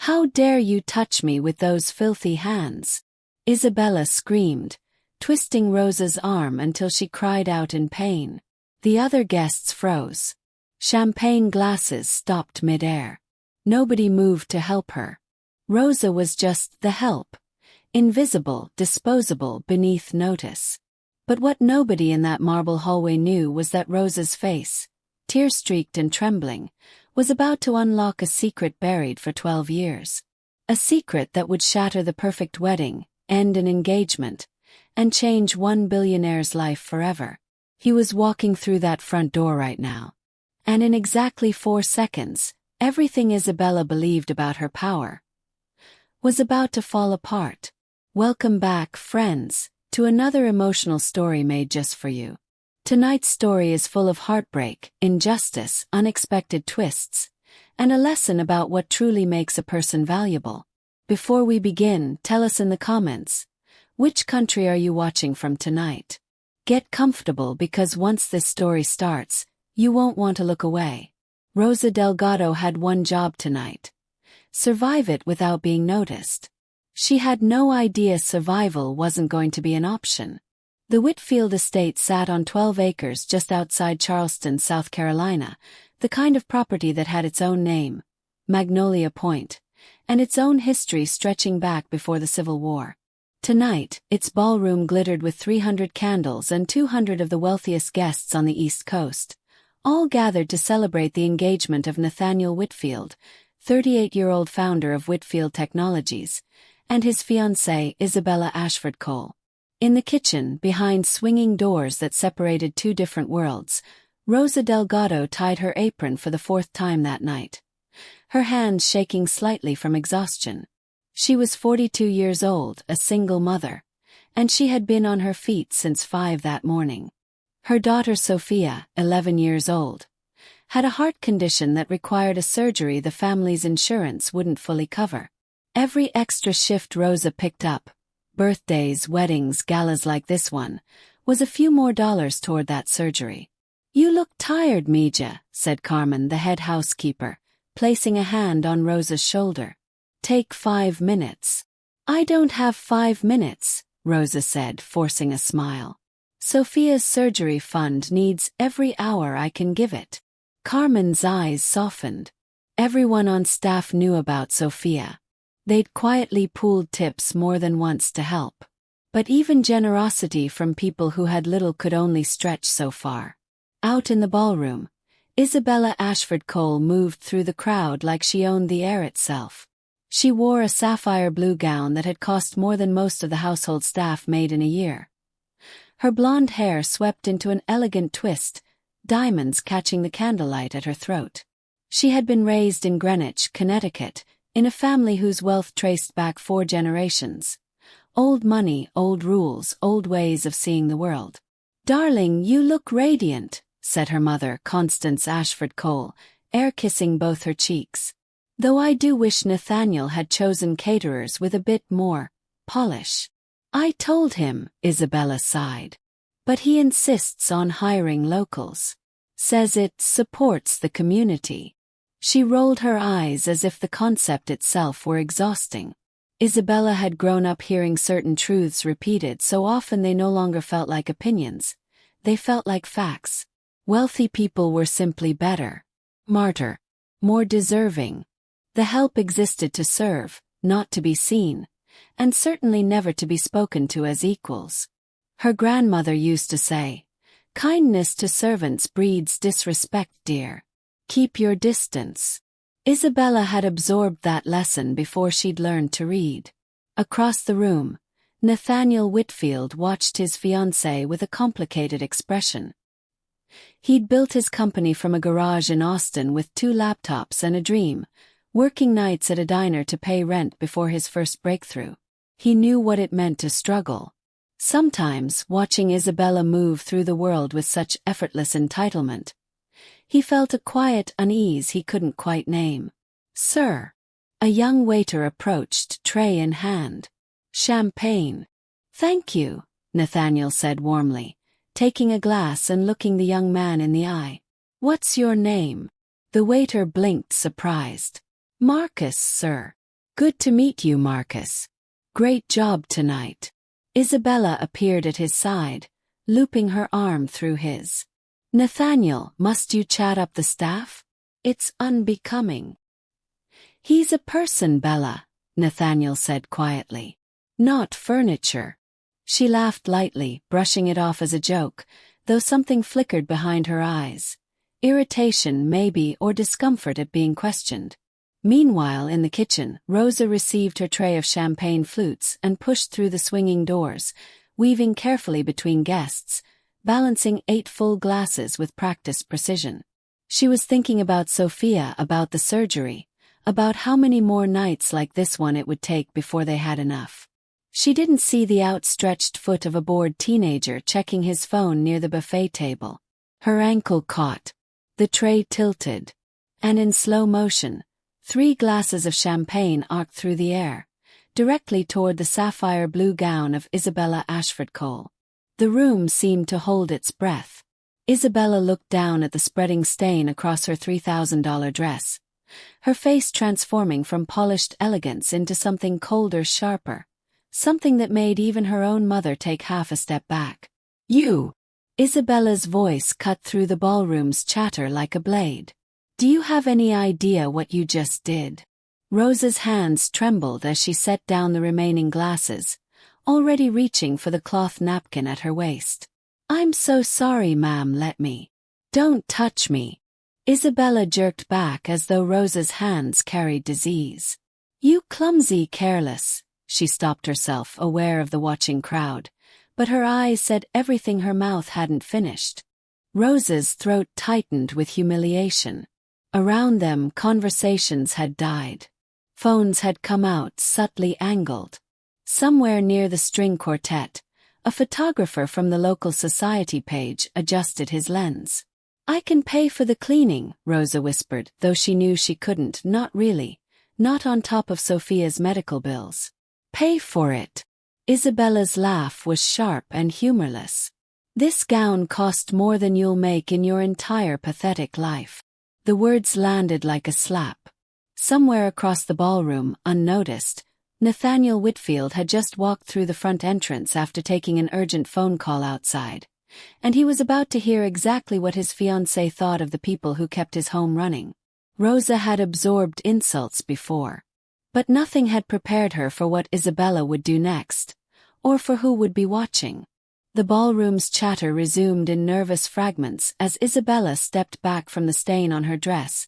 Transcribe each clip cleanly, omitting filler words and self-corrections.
"How dare you touch me with those filthy hands?" Isabella screamed, twisting Rosa's arm until she cried out in pain. The other guests froze. Champagne glasses stopped mid-air. Nobody moved to help her. Rosa was just the help. Invisible, disposable, beneath notice. But what nobody in that marble hallway knew was that Rosa's face, tear-streaked and trembling, was about to unlock a secret buried for 12 years. A secret that would shatter the perfect wedding, end an engagement, and change one billionaire's life forever. He was walking through that front door right now. And in exactly 4 seconds, everything Isabella believed about her power was about to fall apart. Welcome back, friends, to another emotional story made just for you. Tonight's story is full of heartbreak, injustice, unexpected twists, and a lesson about what truly makes a person valuable. Before we begin, tell us in the comments, which country are you watching from tonight? Get comfortable because once this story starts, you won't want to look away. Rosa Delgado had one job tonight: survive it without being noticed. She had no idea survival wasn't going to be an option. The Whitfield estate sat on 12 acres just outside Charleston, South Carolina, the kind of property that had its own name, Magnolia Point, and its own history stretching back before the Civil War. Tonight, its ballroom glittered with 300 candles and 200 of the wealthiest guests on the East Coast, all gathered to celebrate the engagement of Nathaniel Whitfield, 38-year-old founder of Whitfield Technologies, and his fiancée, Isabella Ashford Cole. In the kitchen, behind swinging doors that separated two different worlds, Rosa Delgado tied her apron for the 4th time that night, her hands shaking slightly from exhaustion. She was 42 years old, a single mother, and she had been on her feet since 5 that morning. Her daughter Sophia, 11 years old, had a heart condition that required a surgery the family's insurance wouldn't fully cover. Every extra shift Rosa picked up, birthdays, weddings, galas like this one, was a few more dollars toward that surgery. "You look tired, Mija," said Carmen, the head housekeeper, placing a hand on Rosa's shoulder. "Take 5 minutes." "I don't have 5 minutes," Rosa said, forcing a smile. "Sophia's surgery fund needs every hour I can give it." Carmen's eyes softened. Everyone on staff knew about Sophia. They'd quietly pooled tips more than once to help. But even generosity from people who had little could only stretch so far. Out in the ballroom, Isabella Ashford Cole moved through the crowd like she owned the air itself. She wore a sapphire blue gown that had cost more than most of the household staff made in a year. Her blonde hair swept into an elegant twist, diamonds catching the candlelight at her throat. She had been raised in Greenwich, Connecticut, in a family whose wealth traced back 4 generations. Old money, old rules, old ways of seeing the world. "Darling, you look radiant," said her mother, Constance Ashford Cole, air-kissing both her cheeks. "Though I do wish Nathaniel had chosen caterers with a bit more polish." "I told him," Isabella sighed. "But he insists on hiring locals. Says it supports the community." She rolled her eyes as if the concept itself were exhausting. Isabella had grown up hearing certain truths repeated so often they no longer felt like opinions. They felt like facts. Wealthy people were simply better, smarter, more deserving. The help existed to serve, not to be seen, and certainly never to be spoken to as equals. Her grandmother used to say, "Kindness to servants breeds disrespect, dear. Keep your distance." Isabella had absorbed that lesson before she'd learned to read. Across the room, Nathaniel Whitfield watched his fiancée with a complicated expression. He'd built his company from a garage in Austin with 2 laptops and a dream, working nights at a diner to pay rent before his first breakthrough. He knew what it meant to struggle. Sometimes, watching Isabella move through the world with such effortless entitlement, he felt a quiet unease he couldn't quite name. "Sir." A young waiter approached, tray in hand. "Champagne." "Thank you," Nathaniel said warmly, taking a glass and looking the young man in the eye. "What's your name?" The waiter blinked, surprised. "Marcus, sir." Good to meet you, Marcus. Great job tonight. Isabella appeared at his side, looping her arm through his. Nathaniel, must you chat up the staff? It's unbecoming. He's a person, Bella, Nathaniel said quietly. Not furniture. She laughed lightly, brushing it off as a joke, though something flickered behind her eyes. Irritation, maybe, or discomfort at being questioned. Meanwhile, in the kitchen, Rosa received her tray of champagne flutes and pushed through the swinging doors, weaving carefully between guests, balancing 8 full glasses with practiced precision. She was thinking about Sophia, about the surgery, about how many more nights like this one it would take before they had enough. She didn't see the outstretched foot of a bored teenager checking his phone near the buffet table. Her ankle caught. The tray tilted. And in slow motion, 3 glasses of champagne arced through the air, directly toward the sapphire blue gown of Isabella Ashford Cole. The room seemed to hold its breath. Isabella looked down at the spreading stain across her $3,000 dress, her face transforming from polished elegance into something colder, sharper, something that made even her own mother take half a step back. You! Isabella's voice cut through the ballroom's chatter like a blade. Do you have any idea what you just did? Rosa's hands trembled as she set down the remaining glasses, already reaching for the cloth napkin at her waist. I'm so sorry, ma'am, let me. Don't touch me. Isabella jerked back as though Rosa's hands carried disease. You clumsy, careless. She stopped herself, aware of the watching crowd, but her eyes said everything her mouth hadn't finished. Rosa's throat tightened with humiliation. Around them, conversations had died. Phones had come out, subtly angled. Somewhere near the string quartet, a photographer from the local society page adjusted his lens. I can pay for the cleaning, Rosa whispered, though she knew she couldn't, not really, not on top of Sophia's medical bills. Pay for it. Isabella's laugh was sharp and humorless. This gown cost more than you'll make in your entire pathetic life. The words landed like a slap. Somewhere across the ballroom, unnoticed, Nathaniel Whitfield had just walked through the front entrance after taking an urgent phone call outside, and he was about to hear exactly what his fiancée thought of the people who kept his home running. Rosa had absorbed insults before, but nothing had prepared her for what Isabella would do next, or for who would be watching. The ballroom's chatter resumed in nervous fragments as Isabella stepped back from the stain on her dress,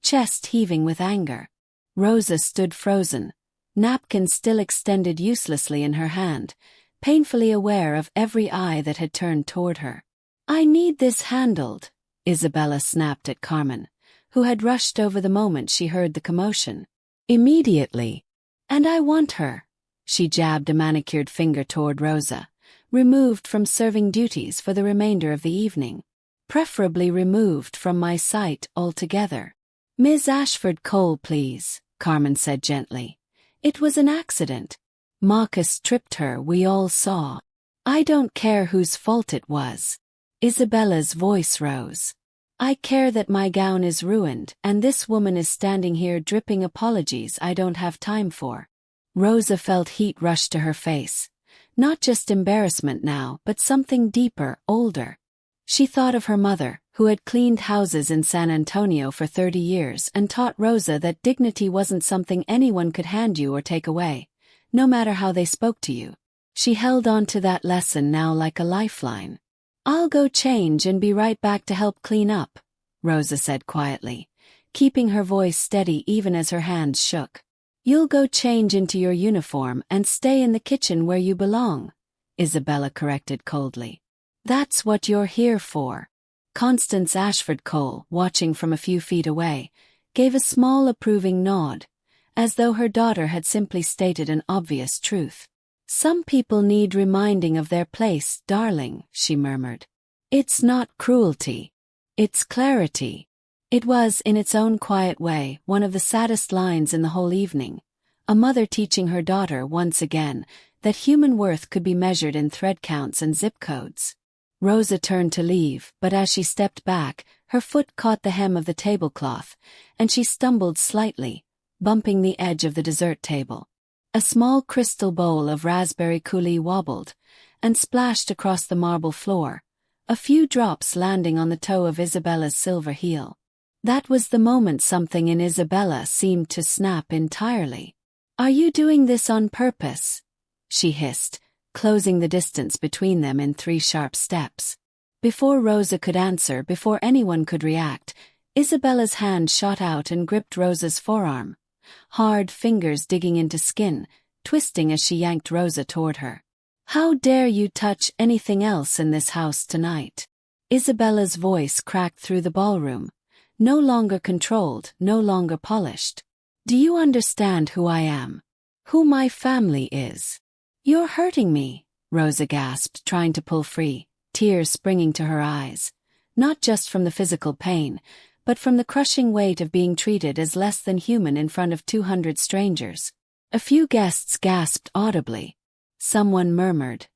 chest heaving with anger. Rosa stood frozen, napkin still extended uselessly in her hand, painfully aware of every eye that had turned toward her. I need this handled, Isabella snapped at Carmen, who had rushed over the moment she heard the commotion. Immediately. And I want her. She jabbed a manicured finger toward Rosa, removed from serving duties for the remainder of the evening. Preferably removed from my sight altogether. Ms. Ashford Cole, please, Carmen said gently. It was an accident. Marcus tripped her, we all saw. I don't care whose fault it was. Isabella's voice rose. I care that my gown is ruined, and this woman is standing here dripping apologies I don't have time for. Rosa felt heat rush to her face. Not just embarrassment now, but something deeper, older. She thought of her mother, who had cleaned houses in San Antonio for 30 years and taught Rosa that dignity wasn't something anyone could hand you or take away, no matter how they spoke to you. She held on to that lesson now like a lifeline. I'll go change and be right back to help clean up, Rosa said quietly, keeping her voice steady even as her hands shook. You'll go change into your uniform and stay in the kitchen where you belong, Isabella corrected coldly. That's what you're here for. Constance Ashford Cole, watching from a few feet away, gave a small approving nod, as though her daughter had simply stated an obvious truth. Some people need reminding of their place, darling, she murmured. It's not cruelty. It's clarity. It was, in its own quiet way, one of the saddest lines in the whole evening, a mother teaching her daughter once again that human worth could be measured in thread counts and zip codes. Rosa turned to leave, but as she stepped back, her foot caught the hem of the tablecloth, and she stumbled slightly, bumping the edge of the dessert table. A small crystal bowl of raspberry coulis wobbled and splashed across the marble floor, a few drops landing on the toe of Isabella's silver heel. That was the moment something in Isabella seemed to snap entirely. "Are you doing this on purpose?" she hissed, closing the distance between them in 3 sharp steps. Before Rosa could answer, before anyone could react, Isabella's hand shot out and gripped Rosa's forearm, hard fingers digging into skin, twisting as she yanked Rosa toward her. "How dare you touch anything else in this house tonight?" Isabella's voice cracked through the ballroom, no longer controlled, no longer polished. "Do you understand who I am? Who my family is?" "You're hurting me," Rosa gasped, trying to pull free, tears springing to her eyes, not just from the physical pain, but from the crushing weight of being treated as less than human in front of 200 strangers. A few guests gasped audibly. Someone murmured,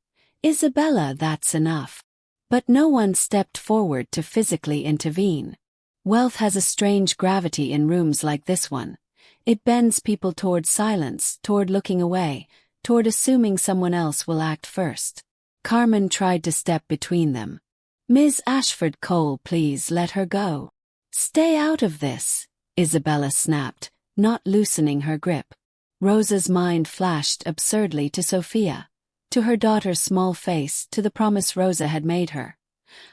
"Isabella, that's enough." But no one stepped forward to physically intervene. Wealth has a strange gravity in rooms like this one. It bends people toward silence, toward looking away, toward assuming someone else will act first. Carmen tried to step between them. "Ms. Ashford Cole, please let her go." "Stay out of this," Isabella snapped, not loosening her grip. Rosa's mind flashed absurdly to Sophia, to her daughter's small face, to the promise Rosa had made her.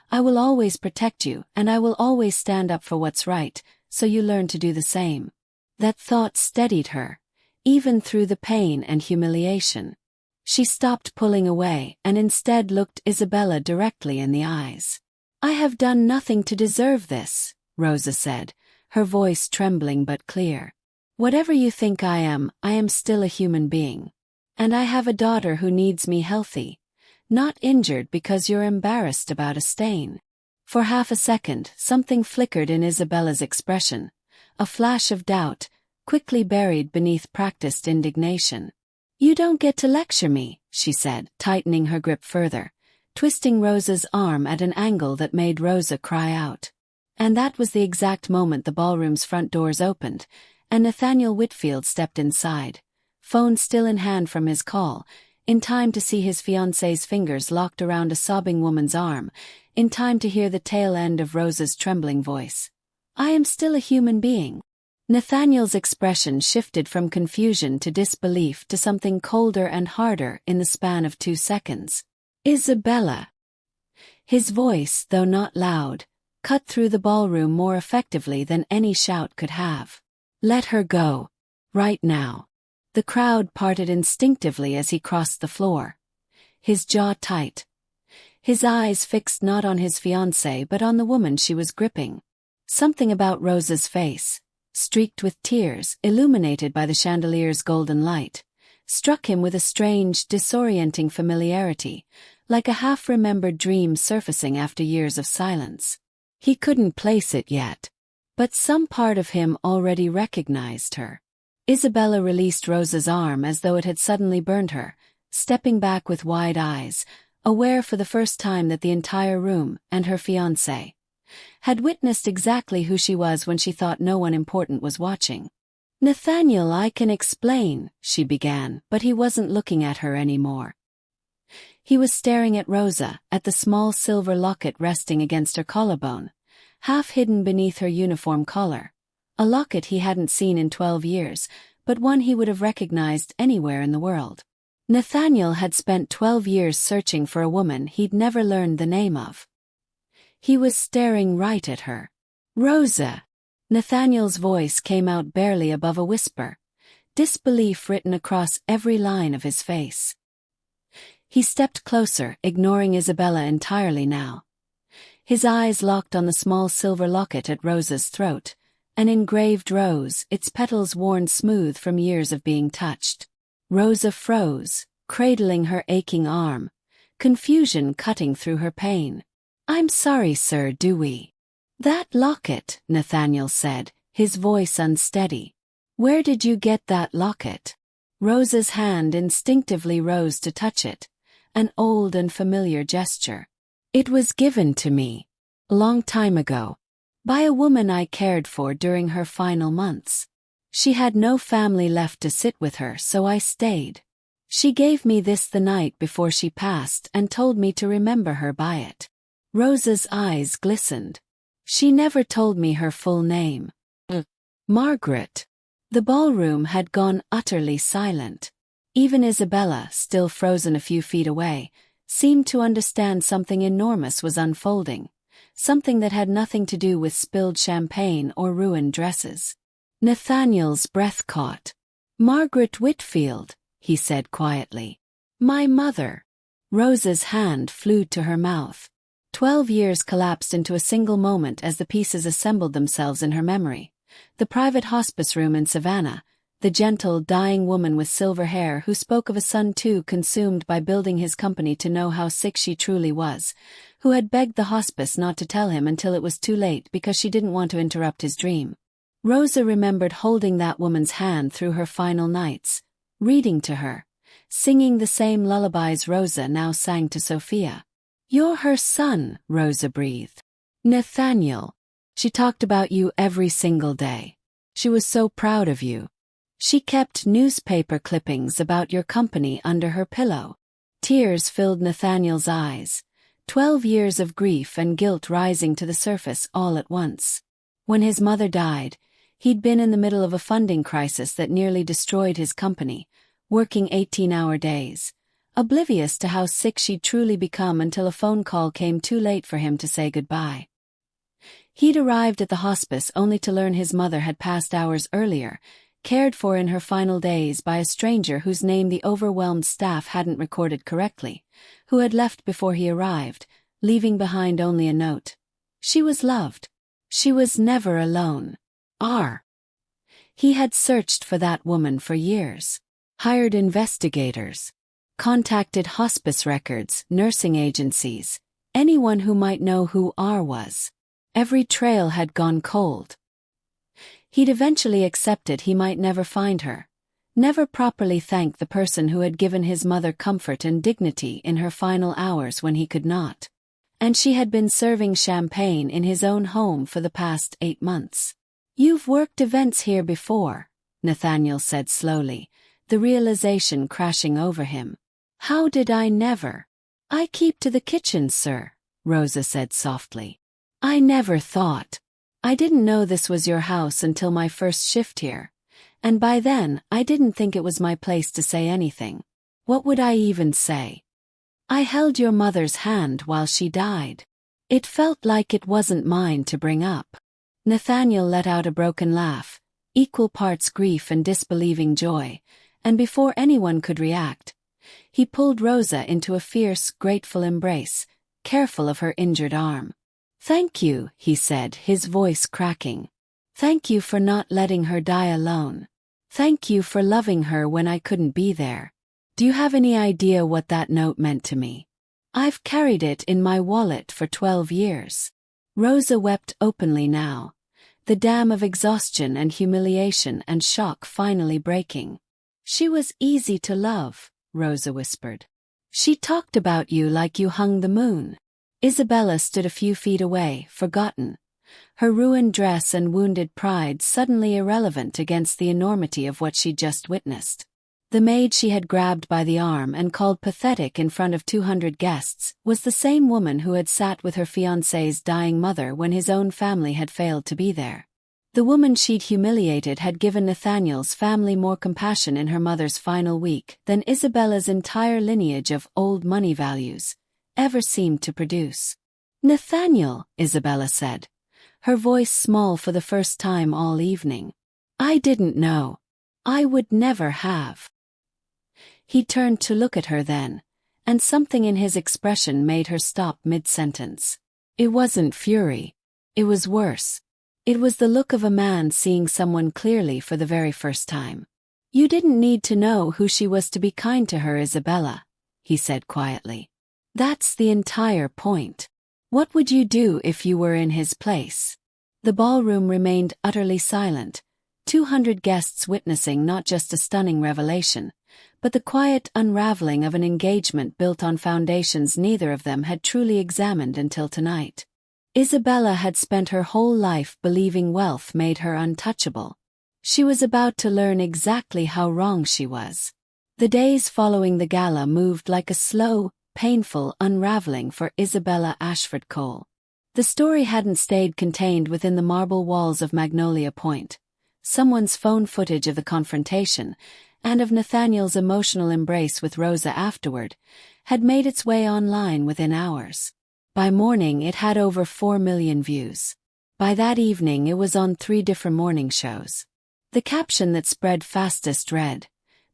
"I will always protect you, and I will always stand up for what's right, so you learn to do the same." That thought steadied her, even through the pain and humiliation. She stopped pulling away and instead looked Isabella directly in the eyes. "I have done nothing to deserve this," Rosa said, her voice trembling but clear. "Whatever you think I am still a human being. And I have a daughter who needs me healthy, not injured because you're embarrassed about a stain." For half a second, something flickered in Isabella's expression, a flash of doubt, quickly buried beneath practiced indignation. "You don't get to lecture me," she said, tightening her grip further, twisting Rosa's arm at an angle that made Rosa cry out. And that was the exact moment the ballroom's front doors opened, and Nathaniel Whitfield stepped inside, phone still in hand from his call, in time to see his fiancée's fingers locked around a sobbing woman's arm, in time to hear the tail end of Rosa's trembling voice. "I am still a human being." Nathaniel's expression shifted from confusion to disbelief to something colder and harder in the span of 2 seconds. "Isabella." His voice, though not loud, cut through the ballroom more effectively than any shout could have. "Let her go. Right now." The crowd parted instinctively as he crossed the floor, his jaw tight, his eyes fixed not on his fiancée but on the woman she was gripping. Something about Rosa's face, streaked with tears, illuminated by the chandelier's golden light, struck him with a strange, disorienting familiarity, like a half-remembered dream surfacing after years of silence. He couldn't place it yet, but some part of him already recognized her. Isabella released Rosa's arm as though it had suddenly burned her, stepping back with wide eyes, aware for the first time that the entire room, and her fiancé, had witnessed exactly who she was when she thought no one important was watching. "Nathaniel, I can explain," she began, but he wasn't looking at her anymore. He was staring at Rosa, at the small silver locket resting against her collarbone, half hidden beneath her uniform collar. A locket he hadn't seen in 12 years, but one he would have recognized anywhere in the world. Nathaniel had spent 12 years searching for a woman he'd never learned the name of. He was staring right at her. "Rosa!" Nathaniel's voice came out barely above a whisper, disbelief written across every line of his face. He stepped closer, ignoring Isabella entirely now. His eyes locked on the small silver locket at Rosa's throat, an engraved rose, its petals worn smooth from years of being touched. Rosa froze, cradling her aching arm, confusion cutting through her pain. "I'm sorry, sir, do we?" "That locket," Nathaniel said, his voice unsteady. "Where did you get that locket?" Rosa's hand instinctively rose to touch it, an old and familiar gesture. "It was given to me, a long time ago, by a woman I cared for during her final months." She had no family left to sit with her, so I stayed. She gave me this the night before she passed and told me to remember her by it. Rosa's eyes glistened. She never told me her full name. Margaret. The ballroom had gone utterly silent. Even Isabella, still frozen a few feet away, seemed to understand something enormous was unfolding, something that had nothing to do with spilled champagne or ruined dresses. Nathaniel's breath caught. "Margaret Whitfield," he said quietly. "My mother." Rosa's hand flew to her mouth. 12 years collapsed into a single moment as the pieces assembled themselves in her memory. The private hospice room in Savannah, the gentle, dying woman with silver hair who spoke of a son too consumed by building his company to know how sick she truly was, who had begged the hospice not to tell him until it was too late because she didn't want to interrupt his dream. Rosa remembered holding that woman's hand through her final nights, reading to her, singing the same lullabies Rosa now sang to Sophia. "You're her son," Rosa breathed. "Nathaniel. She talked about you every single day. She was so proud of you. She kept newspaper clippings about your company under her pillow." Tears filled Nathaniel's eyes, 12 years of grief and guilt rising to the surface all at once. When his mother died, he'd been in the middle of a funding crisis that nearly destroyed his company, working 18-hour days, oblivious to how sick she'd truly become until a phone call came too late for him to say goodbye. He'd arrived at the hospice only to learn his mother had passed hours earlier, cared for in her final days by a stranger whose name the overwhelmed staff hadn't recorded correctly, who had left before he arrived, leaving behind only a note. She was loved. She was never alone. He had searched for that woman for years, hired investigators, contacted hospice records, nursing agencies, anyone who might know who R was. Every trail had gone cold. He'd eventually accepted he might never find her, never properly thank the person who had given his mother comfort and dignity in her final hours when he could not. And she had been serving champagne in his own home for the past 8 months. "You've worked events here before," Nathaniel said slowly, the realization crashing over him. "How did I never?" "I keep to the kitchen, sir," Rosa said softly. "I never thought. I didn't know this was your house until my first shift here, and by then I didn't think it was my place to say anything. What would I even say? I held your mother's hand while she died. It felt like it wasn't mine to bring up." Nathaniel let out a broken laugh, equal parts grief and disbelieving joy, and before anyone could react, he pulled Rosa into a fierce, grateful embrace, careful of her injured arm. "Thank you," he said, his voice cracking. "Thank you for not letting her die alone. Thank you for loving her when I couldn't be there. Do you have any idea what that note meant to me? I've carried it in my wallet for 12 years. Rosa wept openly now, the dam of exhaustion and humiliation and shock finally breaking. "She was easy to love," Rosa whispered. "She talked about you like you hung the moon." Isabella stood a few feet away, forgotten, her ruined dress and wounded pride suddenly irrelevant against the enormity of what she'd just witnessed. The maid she had grabbed by the arm and called pathetic in front of 200 guests was the same woman who had sat with her fiancé's dying mother when his own family had failed to be there. The woman she'd humiliated had given Nathaniel's family more compassion in her mother's final week than Isabella's entire lineage of old money values ever seemed to produce. "Nathaniel," Isabella said, her voice small for the first time all evening. "I didn't know. I would never have." He turned to look at her then, and something in his expression made her stop mid-sentence. It wasn't fury. It was worse. It was the look of a man seeing someone clearly for the very first time. "You didn't need to know who she was to be kind to her, Isabella," he said quietly. "That's the entire point. What would you do if you were in his place?" The ballroom remained utterly silent, 200 guests witnessing not just a stunning revelation, but the quiet unraveling of an engagement built on foundations neither of them had truly examined until tonight. Isabella had spent her whole life believing wealth made her untouchable. She was about to learn exactly how wrong she was. The days following the gala moved like a slow, painful unraveling for Isabella Ashford Cole. The story hadn't stayed contained within the marble walls of Magnolia Point. Someone's phone footage of the confrontation, and of Nathaniel's emotional embrace with Rosa afterward, had made its way online within hours. By morning it had over 4 million views. By that evening it was on 3 different morning shows. The caption that spread fastest read,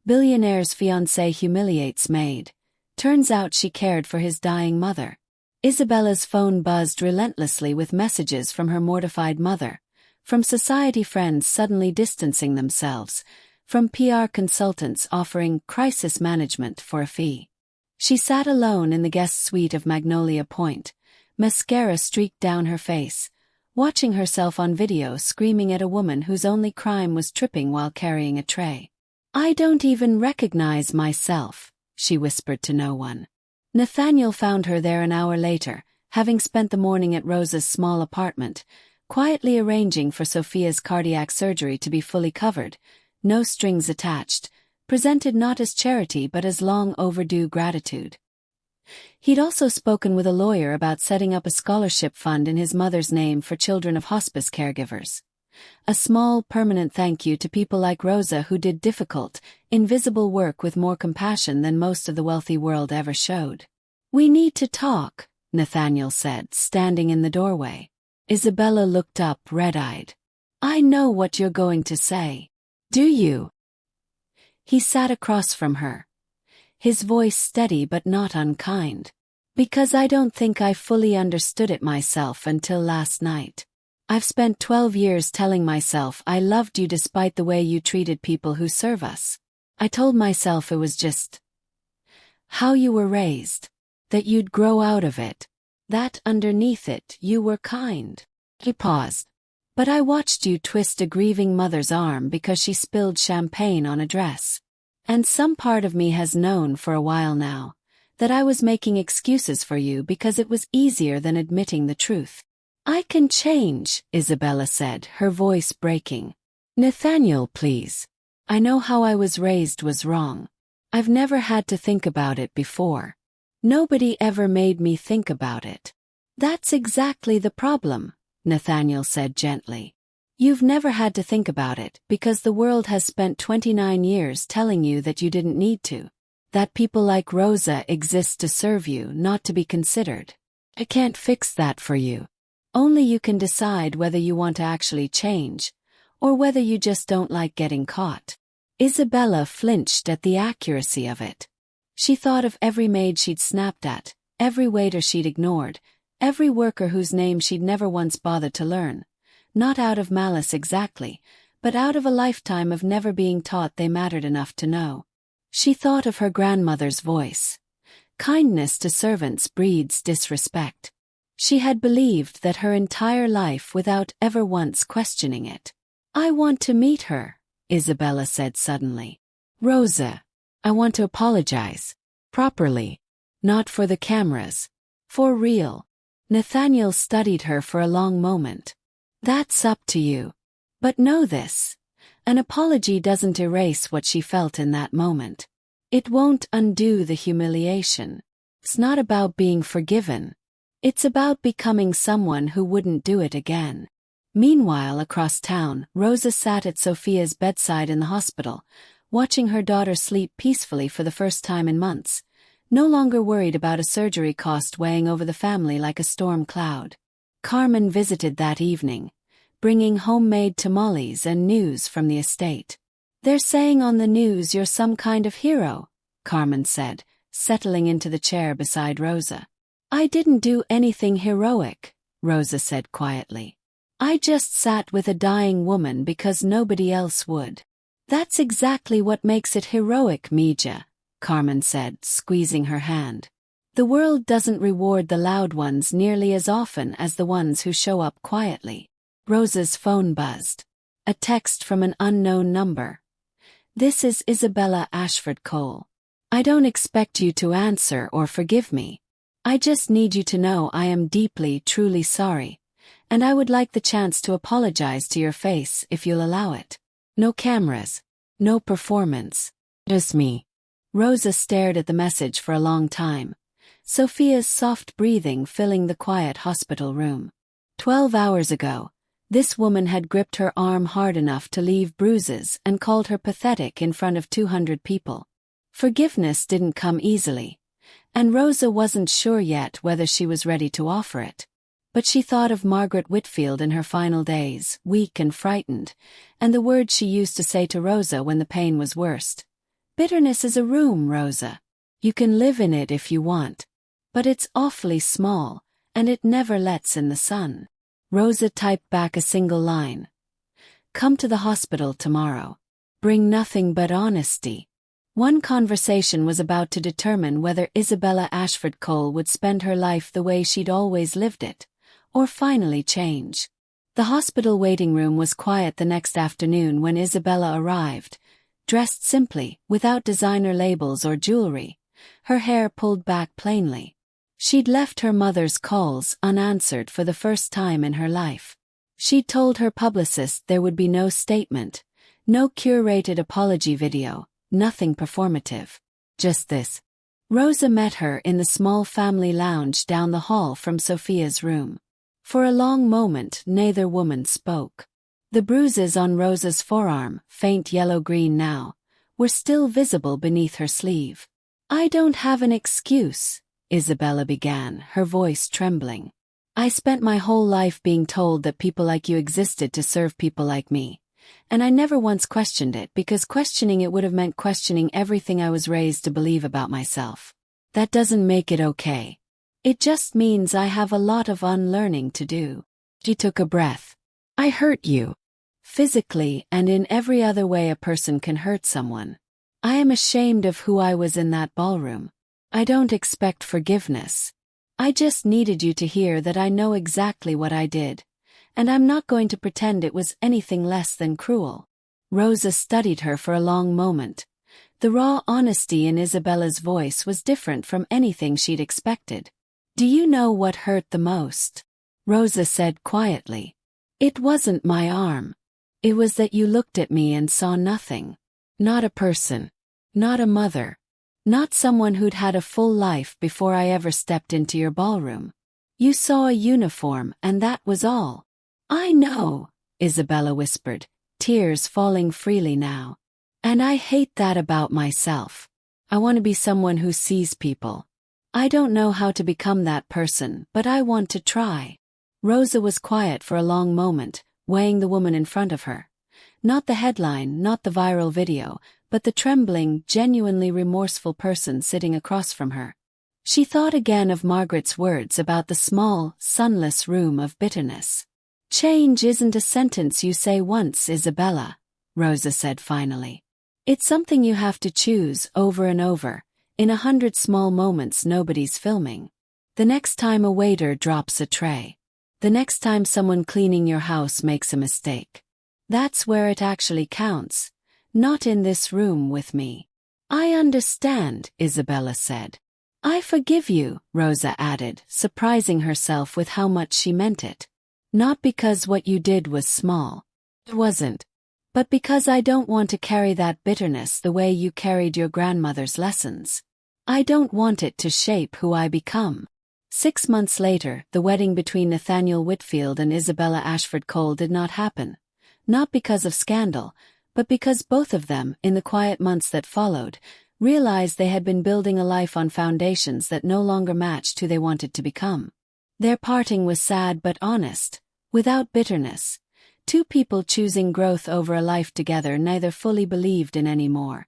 "Billionaire's fiancé humiliates Maid. Turns out she cared for his dying mother." Isabella's phone buzzed relentlessly with messages from her mortified mother, from society friends suddenly distancing themselves, from PR consultants offering crisis management for a fee. She sat alone in the guest suite of Magnolia Point, mascara streaked down her face, watching herself on video screaming at a woman whose only crime was tripping while carrying a tray. "I don't even recognize myself," she whispered to no one. Nathaniel found her there an hour later, having spent the morning at Rosa's small apartment, quietly arranging for Sophia's cardiac surgery to be fully covered, no strings attached, presented not as charity but as long overdue gratitude. He'd also spoken with a lawyer about setting up a scholarship fund in his mother's name for children of hospice caregivers. A small, permanent thank you to people like Rosa who did difficult, invisible work with more compassion than most of the wealthy world ever showed. "We need to talk," Nathaniel said, standing in the doorway. Isabella looked up, red-eyed. "I know what you're going to say." "Do you?" He sat across from her, his voice steady but not unkind. "Because I don't think I fully understood it myself until last night. I've spent 12 years telling myself I loved you despite the way you treated people who serve us. I told myself it was just how you were raised, that you'd grow out of it, that underneath it you were kind." He paused. "But I watched you twist a grieving mother's arm because she spilled champagne on a dress. And some part of me has known for a while now that I was making excuses for you because it was easier than admitting the truth." "I can change," Isabella said, her voice breaking. "Nathaniel, please. I know how I was raised was wrong. I've never had to think about it before. Nobody ever made me think about it." "That's exactly the problem," Nathaniel said gently. "You've never had to think about it because the world has spent 29 years telling you that you didn't need to. That people like Rosa exist to serve you, not to be considered. I can't fix that for you. Only you can decide whether you want to actually change, or whether you just don't like getting caught." Isabella flinched at the accuracy of it. She thought of every maid she'd snapped at, every waiter she'd ignored, every worker whose name she'd never once bothered to learn. Not out of malice exactly, but out of a lifetime of never being taught they mattered enough to know. She thought of her grandmother's voice. "Kindness to servants breeds disrespect." She had believed that her entire life without ever once questioning it. "I want to meet her," Isabella said suddenly. "Rosa, I want to apologize. Properly. Not for the cameras. For real." Nathaniel studied her for a long moment. "That's up to you. But know this. An apology doesn't erase what she felt in that moment. It won't undo the humiliation. It's not about being forgiven. It's about becoming someone who wouldn't do it again." Meanwhile, across town, Rosa sat at Sophia's bedside in the hospital, watching her daughter sleep peacefully for the first time in months, no longer worried about a surgery cost weighing over the family like a storm cloud. Carmen visited that evening, bringing homemade tamales and news from the estate. "They're saying on the news you're some kind of hero," Carmen said, settling into the chair beside Rosa. "I didn't do anything heroic," Rosa said quietly. "I just sat with a dying woman because nobody else would." "That's exactly what makes it heroic, Mija," Carmen said, squeezing her hand. "The world doesn't reward the loud ones nearly as often as the ones who show up quietly." Rosa's phone buzzed. A text from an unknown number. "This is Isabella Ashford Cole. I don't expect you to answer or forgive me. I just need you to know I am deeply, truly sorry, and I would like the chance to apologize to your face if you'll allow it." No cameras. No performance. Just me. Rosa stared at the message for a long time, Sophia's soft breathing filling the quiet hospital room. 12 hours ago, this woman had gripped her arm hard enough to leave bruises and called her pathetic in front of 200 people. Forgiveness didn't come easily, and Rosa wasn't sure yet whether she was ready to offer it. But she thought of Margaret Whitfield in her final days, weak and frightened, and the words she used to say to Rosa when the pain was worst. Bitterness is a room, Rosa. You can live in it if you want. But it's awfully small, and it never lets in the sun. Rosa typed back a single line. Come to the hospital tomorrow. Bring nothing but honesty. One conversation was about to determine whether Isabella Ashford Cole would spend her life the way she'd always lived it, or finally change. The hospital waiting room was quiet the next afternoon when Isabella arrived, dressed simply, without designer labels or jewelry, her hair pulled back plainly. She'd left her mother's calls unanswered for the first time in her life. She'd told her publicist there would be no statement, no curated apology video, nothing performative. Just this. Rosa met her in the small family lounge down the hall from Sophia's room. For a long moment neither woman spoke. The bruises on Rosa's forearm, faint yellow-green now, were still visible beneath her sleeve. I don't have an excuse, Isabella began, her voice trembling. I spent my whole life being told that people like you existed to serve people like me. And I never once questioned it because questioning it would have meant questioning everything I was raised to believe about myself. That doesn't make it okay. It just means I have a lot of unlearning to do. She took a breath. I hurt you. Physically and in every other way a person can hurt someone. I am ashamed of who I was in that ballroom. I don't expect forgiveness. I just needed you to hear that I know exactly what I did. And I'm not going to pretend it was anything less than cruel. Rosa studied her for a long moment. The raw honesty in Isabella's voice was different from anything she'd expected. Do you know what hurt the most? Rosa said quietly. It wasn't my arm. It was that you looked at me and saw nothing. Not a person. Not a mother. Not someone who'd had a full life before I ever stepped into your ballroom. You saw a uniform and that was all. I know, Isabella whispered, tears falling freely now. And I hate that about myself. I want to be someone who sees people. I don't know how to become that person, but I want to try. Rosa was quiet for a long moment, weighing the woman in front of her. Not the headline, not the viral video, but the trembling, genuinely remorseful person sitting across from her. She thought again of Margaret's words about the small, sunless room of bitterness. Change isn't a sentence you say once, Isabella, Rosa said finally. It's something you have to choose over and over, in 100 small moments nobody's filming. The next time a waiter drops a tray. The next time someone cleaning your house makes a mistake. That's where it actually counts, not in this room with me. I understand, Isabella said. I forgive you, Rosa added, surprising herself with how much she meant it. Not because what you did was small. It wasn't. But because I don't want to carry that bitterness the way you carried your grandmother's lessons. I don't want it to shape who I become. 6 months later, the wedding between Nathaniel Whitfield and Isabella Ashford Cole did not happen. Not because of scandal, but because both of them, in the quiet months that followed, realized they had been building a life on foundations that no longer matched who they wanted to become. Their parting was sad but honest. Without bitterness, two people choosing growth over a life together neither fully believed in anymore.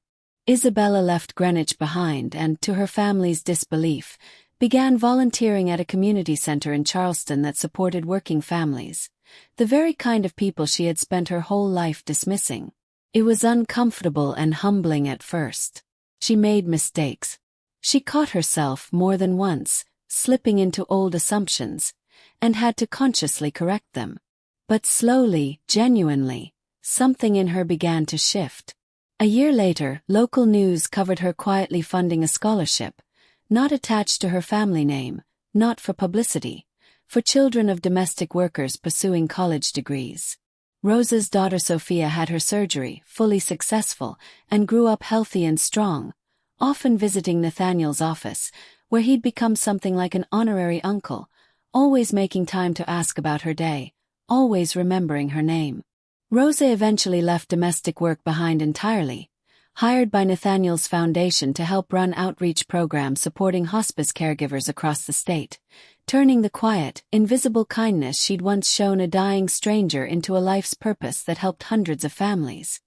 Isabella left Greenwich behind and, to her family's disbelief, began volunteering at a community center in Charleston that supported working families, the very kind of people she had spent her whole life dismissing. It was uncomfortable and humbling at first. She made mistakes. She caught herself more than once, slipping into old assumptions, and had to consciously correct them. But slowly, genuinely, something in her began to shift. A year later, local news covered her quietly funding a scholarship, not attached to her family name, not for publicity, for children of domestic workers pursuing college degrees. Rosa's daughter Sophia had her surgery, fully successful, and grew up healthy and strong, often visiting Nathaniel's office, where he'd become something like an honorary uncle, always making time to ask about her day, always remembering her name. Rosa eventually left domestic work behind entirely, hired by Nathaniel's foundation to help run outreach programs supporting hospice caregivers across the state, turning the quiet, invisible kindness she'd once shown a dying stranger into a life's purpose that helped hundreds of families.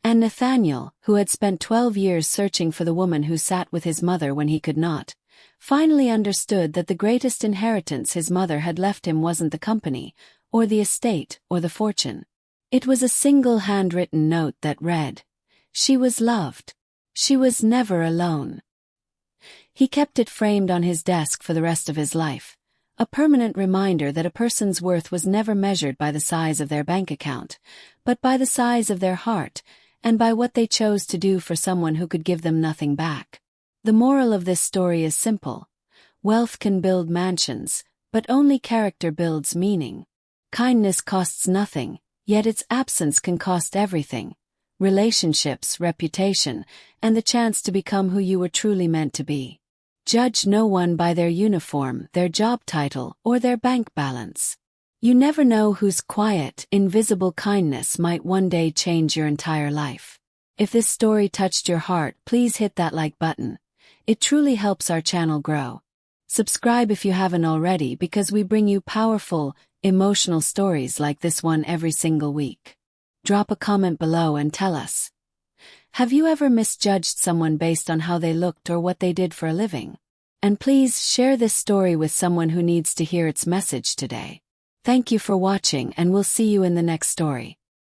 And Nathaniel, who had spent 12 years searching for the woman who sat with his mother when he could not, finally understood that the greatest inheritance his mother had left him wasn't the company, or the estate, or the fortune. It was a single handwritten note that read, "She was loved. She was never alone." He kept it framed on his desk for the rest of his life, a permanent reminder that a person's worth was never measured by the size of their bank account, but by the size of their heart, and by what they chose to do for someone who could give them nothing back. The moral of this story is simple. Wealth can build mansions, but only character builds meaning. Kindness costs nothing, yet its absence can cost everything. Relationships, reputation, and the chance to become who you were truly meant to be. Judge no one by their uniform, their job title, or their bank balance. You never know whose quiet, invisible kindness might one day change your entire life. If this story touched your heart, please hit that like button. It truly helps our channel grow. Subscribe if you haven't already, because we bring you powerful, emotional stories like this one every single week. Drop a comment below and tell us. Have you ever misjudged someone based on how they looked or what they did for a living? And please share this story with someone who needs to hear its message today. Thank you for watching, and we'll see you in the next story.